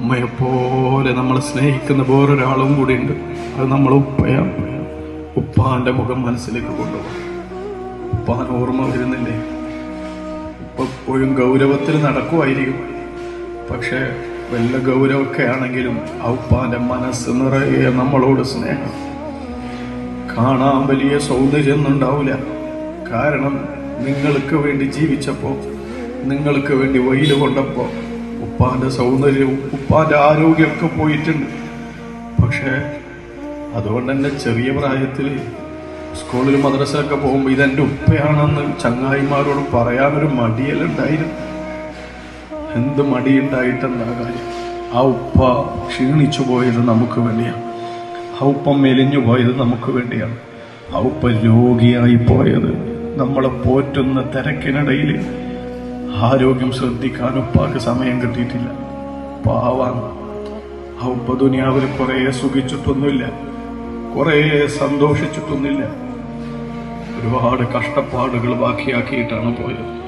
ഉമ്മയെപ്പോലെ നമ്മളെ സ്നേഹിക്കുന്ന വേറൊരാളും കൂടി ഉണ്ട്. അത് നമ്മളെ ഉപ്പയാണ്. ഉപ്പാന്റെ മുഖം മനസ്സിലേക്ക് കൊണ്ടുപോകും. ഉപ്പാൻ ഓർമ്മ വരുന്നില്ലേ? ഇപ്പോഴും ഗൗരവത്തിൽ നടക്കുമായിരിക്കും. പക്ഷെ വല്ല ഗൗരവമൊക്കെ ആണെങ്കിലും ആ ഉപ്പാന്റെ മനസ്സ് നിറയെ നമ്മളോട് സ്നേഹം. കാണാൻ വലിയ സൗന്ദര്യമൊന്നും ഉണ്ടാവില്ല. കാരണം നിങ്ങൾക്ക് വേണ്ടി ജീവിച്ചപ്പോ, നിങ്ങൾക്ക് വേണ്ടി വെയില് കൊണ്ടപ്പോ ഉപ്പാന്റെ സൗന്ദര്യവും ഉപ്പാന്റെ ആരോഗ്യമൊക്കെ പോയിട്ടുണ്ട്. പക്ഷെ അതുകൊണ്ട് തന്നെ ചെറിയ പ്രായത്തിൽ സ്കൂളിൽ മദ്രസയൊക്കെ പോകുമ്പോൾ ഇതെന്റെ ഉപ്പയാണെന്ന് ചങ്ങായിമാരോട് പറയാനൊരു മടിയലുണ്ടായിരുന്നു. എന്ത് മടിയുണ്ടായിട്ടെന്താ കാര്യം? ആ ഉപ്പ ക്ഷീണിച്ചു പോയത് നമുക്ക് വേണ്ടിയാണ്. ആ ഉപ്പ മെലിഞ്ഞു പോയത് നമുക്ക് വേണ്ടിയാണ്. ആ ഉപ്പ രോഗിയായി പോയത് നമ്മളെ പോറ്റുന്ന തിരക്കിനിടയിൽ ആരോഗ്യം ശ്രദ്ധിക്കാൻ ഉപ്പാക്ക് സമയം കിട്ടിയിട്ടില്ല. പാവാണ് ആ ഉപ്പ. ദുനിയാവിൽ കുറെ സുഖിച്ചിട്ടൊന്നുമില്ല, കുറെ സന്തോഷിച്ചിട്ടൊന്നുമില്ല. ഒരുപാട് കഷ്ടപ്പാടുകൾ ബാക്കിയാക്കിയിട്ടാണ് പോയത്.